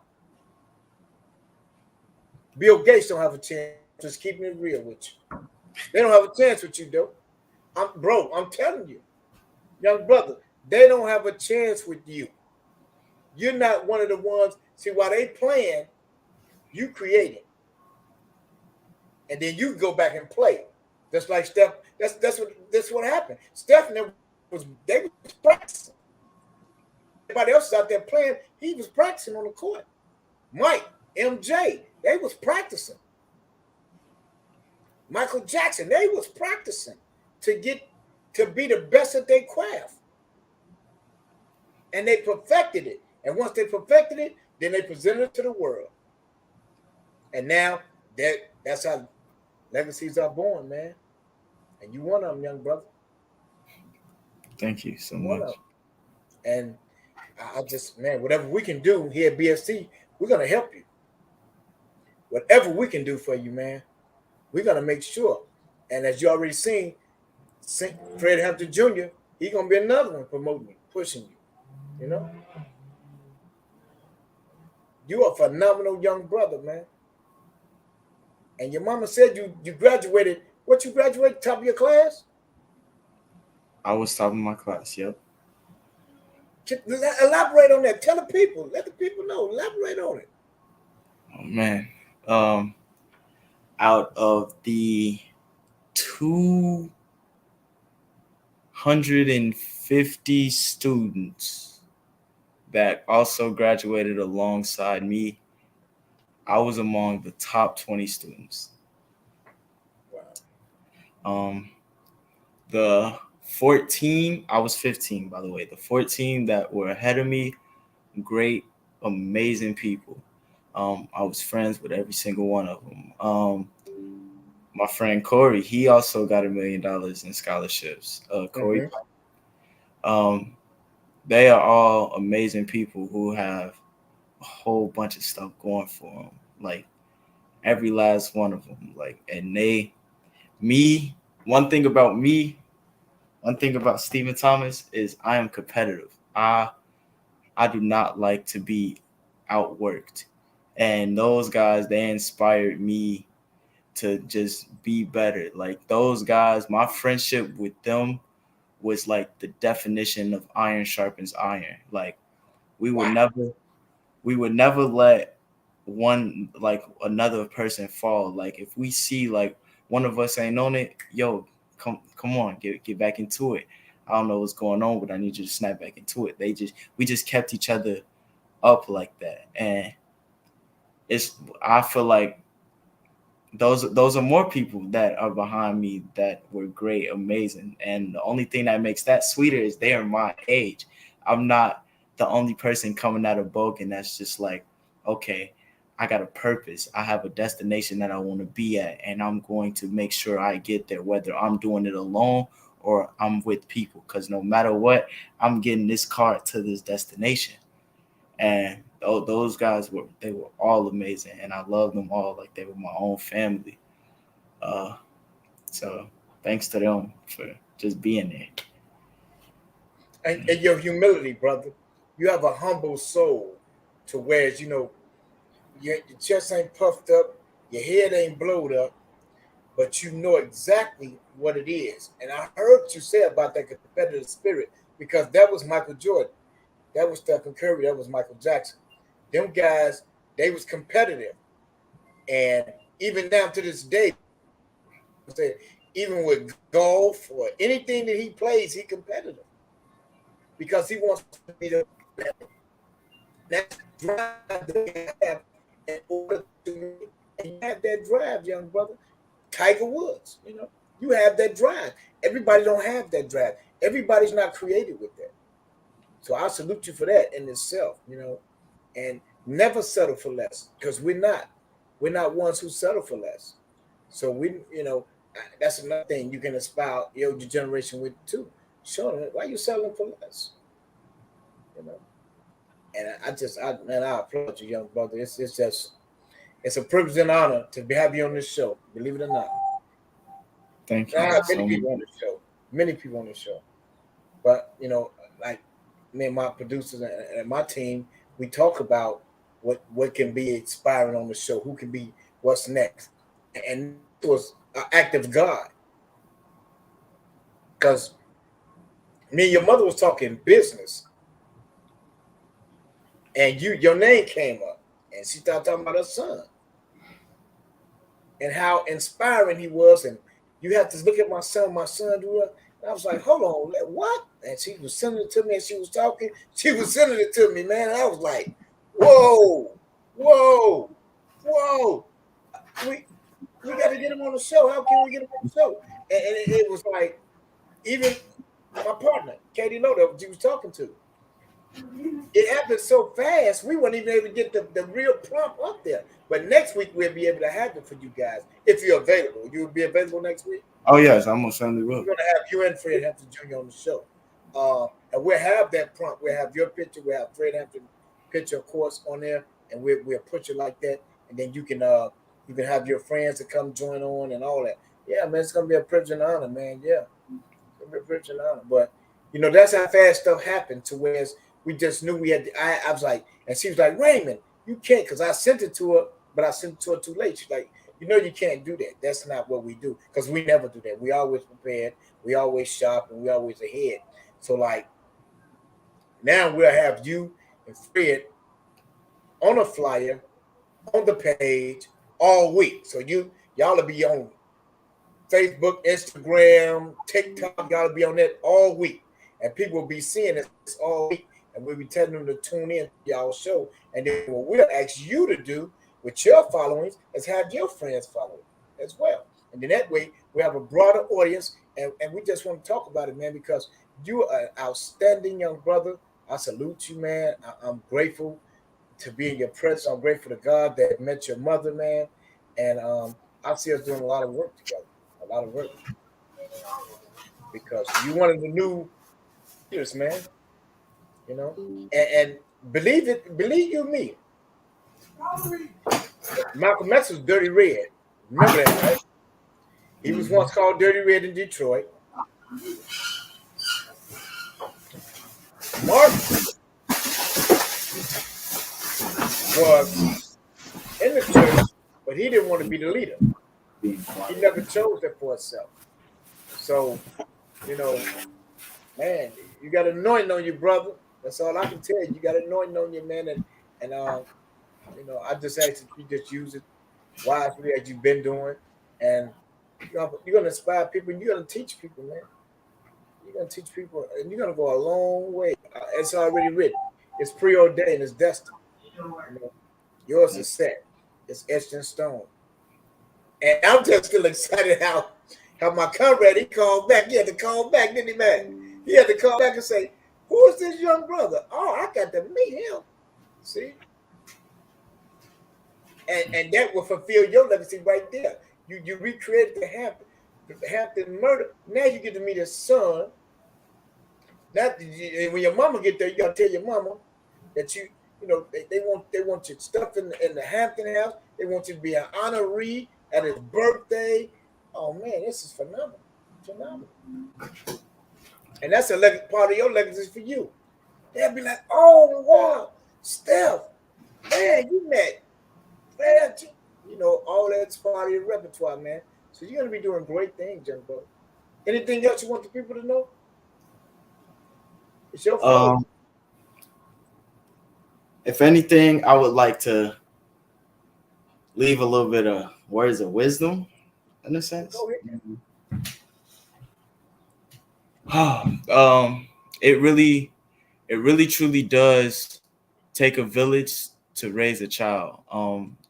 Bill Gates don't have a chance. Just keeping it real with you. They don't have a chance with you, though. I'm telling you, young brother, they don't have a chance with you. You're not one of the ones. See, while they playing, you create it. And then you go back and play. Just like Steph, that's what happened. Stephan was practicing. Everybody else out there playing, he was practicing on the court. Mike, MJ, they was practicing. Michael Jackson, they was practicing to be the best at their craft. And they perfected it. And once they perfected it, then they presented it to the world. And now that's how legacies are born, man. And you one of them, young brother. Thank you so much. And I just, man, whatever we can do here at BFC, we're going to help you. Whatever we can do for you, man, we're going to make sure. And as you already seen, Fred Hampton Jr., he's going to be another one promoting you, pushing you, You are a phenomenal young brother, man. And your mama said you graduated. What you graduated? Top of your class? I was top of my class, yep. Elaborate on that. Tell the people. Let the people know. Elaborate on it. Oh, man. Out of the 250 students that also graduated alongside me, I was among the top 20 students. Wow. The 14, I was 15, by the way. The 14 that were ahead of me, great, amazing people. I was friends with every single one of them. My friend Corey, he also got $1 million in scholarships. Corey, they are all amazing people who have a whole bunch of stuff going for them. Like every last one of them. One thing about Stephen Thomas is I am competitive. I do not like to be outworked. And those guys, they inspired me to just be better. Like those guys, my friendship with them was like the definition of iron sharpens iron. Like we would never let another person fall. Like if we see like one of us ain't on it, yo, come on, get back into it. I don't know what's going on, but I need you to snap back into it. We just kept each other up like that. And I feel like those are more people that are behind me that were great, amazing. And the only thing that makes that sweeter is they are my age. I'm not the only person coming out of Bogan that's just like, okay, I got a purpose. I have a destination that I want to be at, and I'm going to make sure I get there, whether I'm doing it alone or I'm with people. Because no matter what, I'm getting this car to this destination. And those guys were all amazing, and I love them all like they were my own family. Uh, so thanks to them for just being there. And your humility, brother. You have a humble soul to where, your chest ain't puffed up, your head ain't blowed up, but you know exactly what it is. And I heard you say about that competitive spirit because that was Michael Jordan, that was Stephen Curry, that was Michael Jackson. Them guys, they was competitive, and even down to this day, even with golf or anything that he plays, he competitive because he wants to be the that drive that they have in order to, and you have that drive, young brother. Tiger Woods, you have that drive. Everybody don't have that drive. Everybody's not created with that. So I salute you for that in itself, and never settle for less because we're not. We're not ones who settle for less. So that's another thing you can inspire your generation with too. Show them why you selling for less, you know. And I applaud you, young brother. It's a privilege and honor to have you on this show. Believe it or not. Thank you. I have many people on the show. Many people on the show. But like me and my producers and my team, we talk about what can be inspiring on the show, who can be what's next. And it was an act of God. Because me and your mother was talking business. And your name came up. And she started talking about her son. And how inspiring he was. And you have to look at my son do it. And I was like, hold on, what? And she was sending it to me, and she was talking. She was sending it to me, man. And I was like, whoa. We got to get him on the show. How can we get him on the show? And it was like, even my partner, Katie Lowe, that she was talking to. It happened so fast, we weren't even able to get the real prompt up there. But next week, we'll be able to have it for you guys if you're available. You will be available next week? Oh, yes, I'm most certainly will. We're going to have you and Fred Hampton Jr. on the show. And we'll have that prompt. We'll have your picture. We'll have Fred Hampton picture, of course, on there. And we'll put you like that. And then you can have your friends to come join on and all that. Yeah, man, it's going to be a privilege and honor, man. Yeah, it's going to be a privilege and honor. But, that's how fast stuff happened to where we just knew we had I was like, and she was like, Raymond, you can't, because I sent it to her, but I sent it to her too late. She's like, you can't do that. That's not what we do, because we never do that. We always prepared, we always shop, and we always ahead. So like, now we'll have you and Fred on a flyer, on the page all week. So y'all will be on Facebook, Instagram, TikTok. Y'all will be on that all week, and people will be seeing this all week. And we'll be telling them to tune in to y'all show. And then what we'll ask you to do with your followings is have your friends follow it as well. And then that way we have a broader audience, and we just want to talk about it, man, because you are an outstanding young brother. I salute you, man. I'm grateful to be in your presence. I'm grateful to God that met your mother, man. And I see us doing a lot of work together, a lot of work. Because you one of the new leaders, man. And believe you me. Malcolm X was Dirty Red. Remember that, right? He was once called Dirty Red in Detroit. Mark was in the church, but he didn't want to be the leader. He never chose that for himself. So, man, you got anointing on you, brother. That's all I can tell you. You got anointing on you, man, and I just ask that you just use it wisely as you've been doing, and you're gonna inspire people, and you're gonna teach people, man. You're gonna teach people, and you're gonna go a long way. It's already written. It's preordained. It's destined. Yours is set. It's etched in stone. And I'm just still excited how my comrade, he called back. He had to call back, didn't he, man? He had to call back and say, who is this young brother? Oh, I got to meet him. See? and that will fulfill your legacy right there. You recreated the Hampton murder. Now you get to meet his son. And when your mama get there, you gotta tell your mama that they want your stuff in the Hampton house. They want you to be an honoree at his birthday. Oh man, this is phenomenal, phenomenal. And that's part of your legacy for you. They'll be like, oh wow, Steph, man, you met Fred. All that's part of your repertoire, man. So you're gonna be doing great things, young boy. Anything else you want the people to know? It's your flow. If anything, I would like to leave a little bit of words of wisdom, in a sense. Go ahead. It really truly does take a village to raise a child.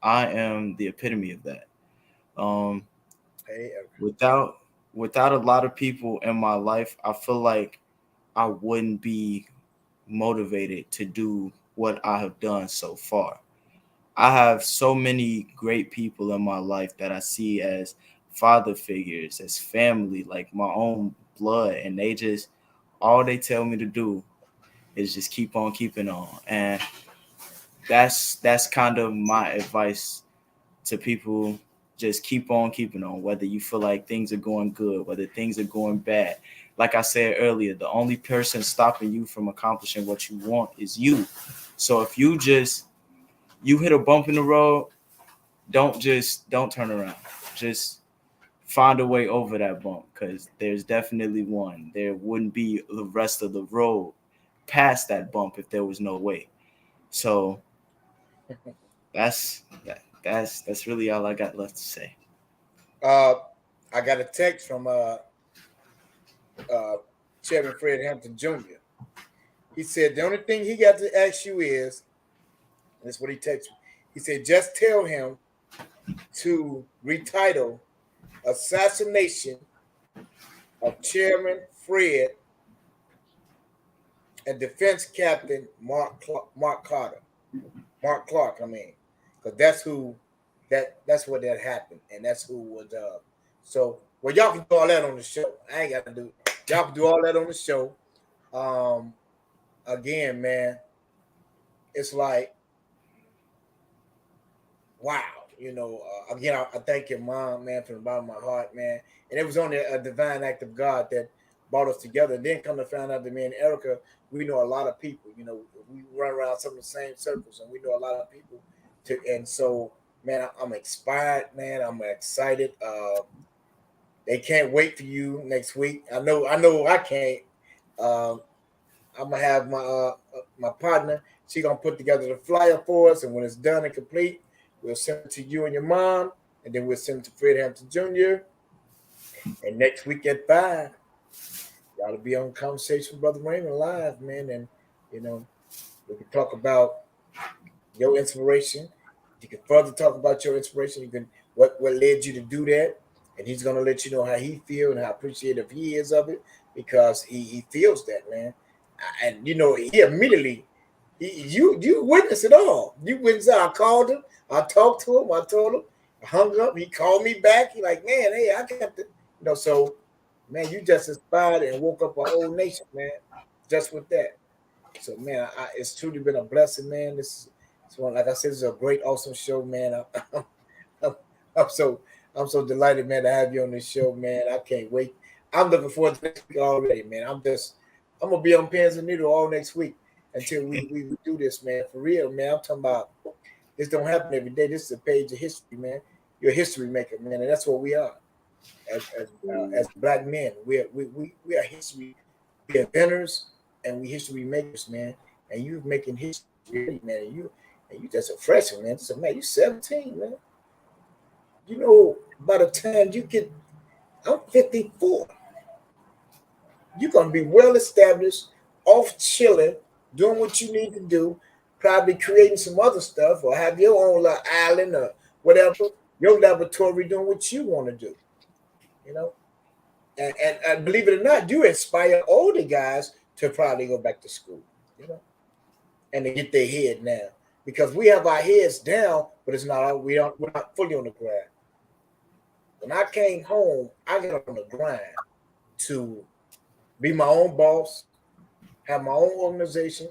I am the epitome of that. Without a lot of people in my life, I feel like I wouldn't be motivated to do what I have done so far. I have so many great people in my life that I see as father figures, as family, like my own blood, and all they tell me to do is just keep on keeping on. And that's kind of my advice to people. Just keep on keeping on, whether you feel like things are going good, whether things are going bad. Like I said earlier, the only person stopping you from accomplishing what you want is you. So if you hit a bump in the road, don't turn around. Just find a way over that bump, because there's definitely one. There wouldn't be the rest of the road past that bump if there was no way. So that's really all I got left to say. I got a text from Chairman Fred Hampton Jr. He said the only thing he got to ask you is, that's what he texted me. He said, just tell him to retitle Assassination of Chairman Fred and Defense Captain Mark Clark. Because that's what that happened, and that's who was. So, well, y'all can do all that on the show. I ain't got to do. Y'all can do all that on the show. Again, man, it's like, wow. Again, I thank your mom, man, from the bottom of my heart, man. And it was only a divine act of God that brought us together. And then come to find out that me and Erica, we know a lot of people. We run around some of the same circles, and we know a lot of people. And so, man, I'm inspired, man. I'm excited. They can't wait for you next week. I know I can't. I'm gonna have my partner. She gonna put together the flyer for us, and when it's done and complete, we'll send it to you and your mom, and then we'll send it to Fred Hampton Jr. And next week at 5, y'all will be on Conversation with Brother Raymond live, man. And we can talk about your inspiration. You can further talk about your inspiration. You can what led you to do that, and he's gonna let you know how he feels and how appreciative he is of it, because he feels that, man. And he immediately you witnessed it all. You witnessed it. I called him. I talked to him. I told him. I hung up. He called me back. He like, man, hey, I kept it. So, man, you just inspired and woke up a whole nation, man, just with that. So, man, it's truly been a blessing, man. This one, like I said, this is a great, awesome show, man. I'm so delighted, man, to have you on this show, man. I can't wait. I'm looking forward to next week already, man. I'm gonna be on pins and needle all next week until we do this, man. For real, man. I'm talking about this don't happen every day. This is a page of history, man. You're a history maker, man, and that's what we are. As Black men, we are history. We are inventors and we history makers, man. And you making history, man. And you just a freshman, man. So, man, you 17, man. By the time you get, I'm 54. You're gonna be well established, off chilling, doing what you need to do, probably creating some other stuff, or have your own little island or whatever, your laboratory, doing what you want to do. And believe it or not, you inspire older guys to probably go back to school, and to get their head now. because we have our heads down, but it's not. We're not fully on the grind. When I came home, I got on the grind to be my own boss, have my own organization.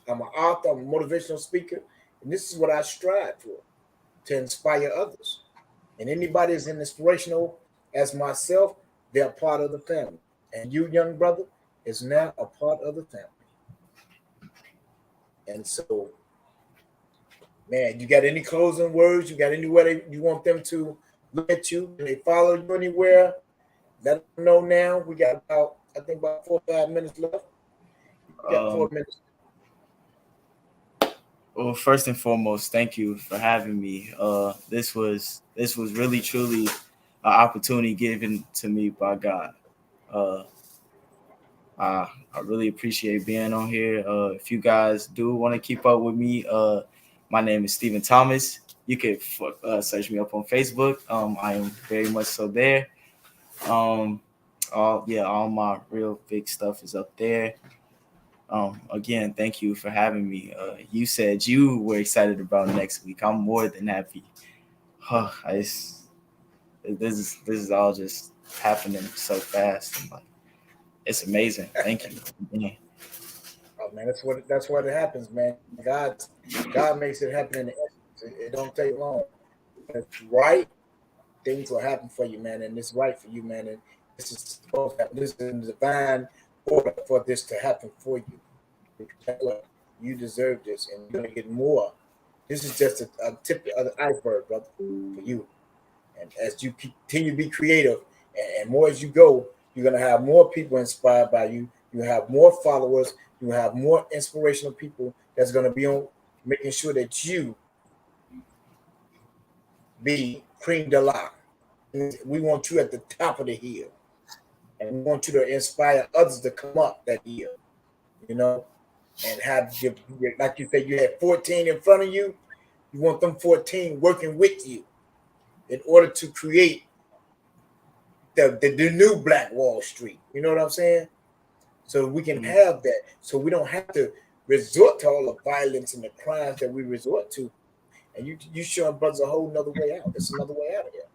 I'm an author, I'm a motivational speaker, and this is what I strive for, to inspire others. And anybody is inspirational as myself, they're part of the family. And you, young brother, is now a part of the family. And so, man, you got any closing words? You got anywhere you want them to look at you? Can they follow you anywhere? Let them know now. We got about 4 or 5 minutes left. We got 4 minutes. Well, first and foremost, thank you for having me. This was really truly an opportunity given to me by God. I really appreciate being on here. If you guys do want to keep up with me, my name is Stephen Thomas. You can search me up on Facebook. I am very much so there. All my real big stuff is up there. Again, thank you for having me. You said you were excited about next week. I'm more than happy. This is all just happening so fast. And it's amazing. Thank you. Yeah. Oh man, that's what it happens, man. God makes it happen in the essence. It don't take long. When it's right, things will happen for you, man, and it's right for you, man. And this is supposed to happen. This is in divine order for this to happen for you. Because you deserve this, and you're gonna get more. This is just a tip of the iceberg, brother, for you. And as you continue to be creative, and more as you go, you're gonna have more people inspired by you. You have more followers. You have more inspirational people that's gonna be on making sure that you be cream de la. We want you at the top of the hill, and we want you to inspire others to come up that hill. You know, and have like you said, you had 14 in front of you. You want them 14 working with you in order to create the new Black Wall Street. You know what I'm saying? So we can have that. So we don't have to resort to all the violence and the crimes that we resort to. And you showing brothers a whole nother way out. There's another way out of here.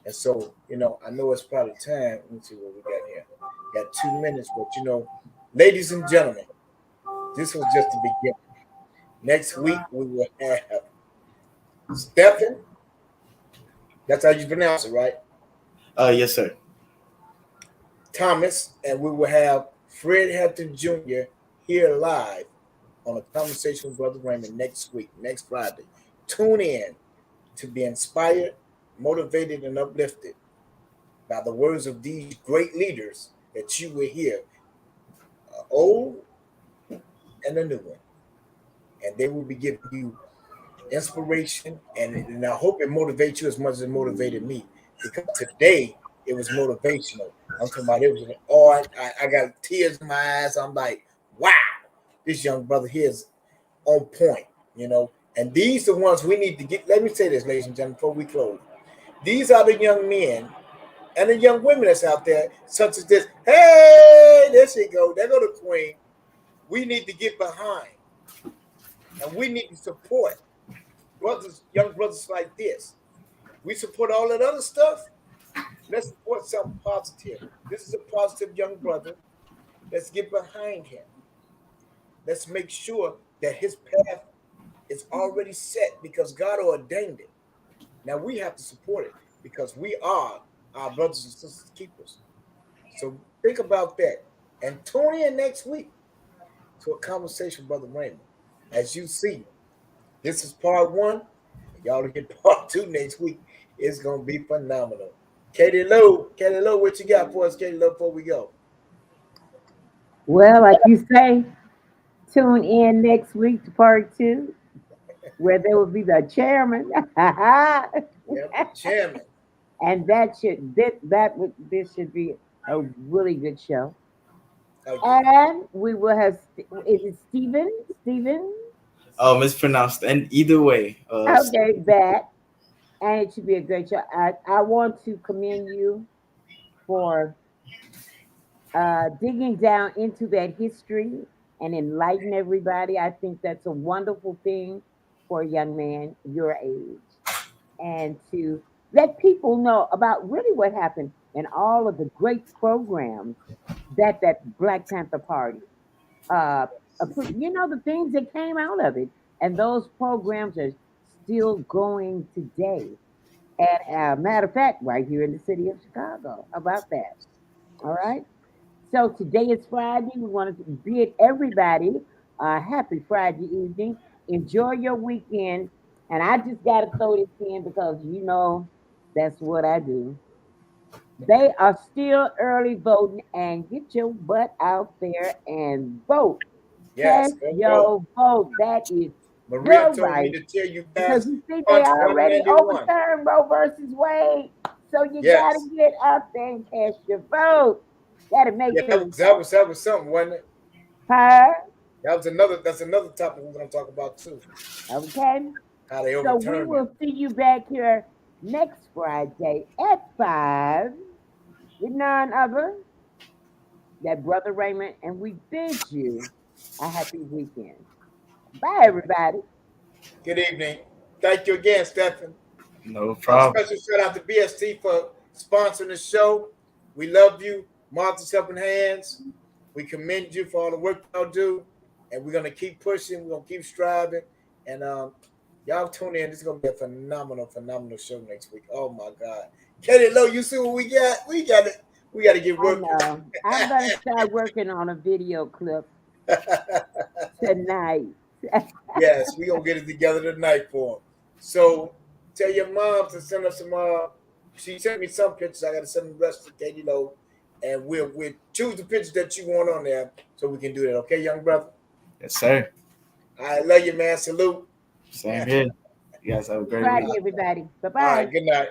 And so, I know it's probably time. Let me see what we got here. Got 2 minutes, but ladies and gentlemen, this was just the beginning. Next week we will have Stephan. That's how you pronounce it, right? Yes, sir. Thomas, and we will have Fred Hampton Jr. here live on a conversation with Brother Raymond next week, next Friday. Tune in to be inspired, motivated, and uplifted by the words of these great leaders that you will hear, old and a new one. And they will be giving you inspiration, and I hope it motivates you as much as it motivated me, because today it was motivational. I'm talking about it was I got tears in my eyes. I'm like, wow, this young brother here is on point, and these are the ones we need to get. Let me say this, ladies and gentlemen, before we close. These are the young men and the young women that's out there, such as this. Hey, there she go. There go the queen. We need to get behind, and we need to support brothers, young brothers like this. We support all that other stuff. Let's support something positive. This is a positive young brother. Let's get behind him. Let's make sure that his path is already set because God ordained it. Now we have to support it because we are our brothers and sisters keepers. So think about that. And tune in next week to a conversation with Brother Raymond. As you see, this is part 1. Y'all will get part 2 next week. It's going to be phenomenal. Katie Lowe, what you got for us, Katie Lowe, before we go? Well, like you say, tune in next week to part 2, where there will be the chairman. Yep, chairman. And this should be a really good show. Okay. And we will have, is it Stephen? Oh, mispronounced. And either way. Okay, that. And it should be a great show. I want to commend you for digging down into that history and enlighten everybody. I think that's a wonderful thing for a young man your age. And to let people know about really what happened and all of the great programs that Black Panther Party, uh, you know, the things that came out of it. And those programs are still going today. And matter of fact, right here in the city of Chicago. How about that? All right. So today is Friday. We want to bid everybody a happy Friday evening. Enjoy your weekend. And I just got to throw this in because you know that's what I do. They are still early voting, and get your butt out there and vote. Yes, Cast go vote. your vote. That is Maria your told me right. to tell you Because guys, you see, they punch already 191. overturned Roe versus Wade. So you got to Yes. get out there and cast your vote. Got to make Yeah, things that was something, wasn't it? happen. That's another topic we're gonna talk about too. Okay. How they So we overturned it. will see you back here next Friday at 5 with none other than Brother Raymond, and we bid you a happy weekend. Bye, everybody. Good evening. Thank you again, Stephan. No A problem. special shout out to BST for sponsoring the show. We love you. Martha's Helping Hands. We commend you for all the work y'all do. And we're gonna keep pushing, we're gonna keep striving. And y'all tune in. This is gonna be a phenomenal show next week. Oh my God. Katie Low, you see what we got? We gotta get I working. know. I'm going to start working on a video clip tonight. Yes, we're gonna get it together tonight for them. So tell your mom to send us some she sent me some pictures. I gotta send the rest to Katie Lowe. And we'll choose the pictures that you want on there so we can do that. Okay, young brother? Yes, sir. I love you, man. Salute. Same here. You guys have a great Friday, week. everybody. Bye All bye. right, good night.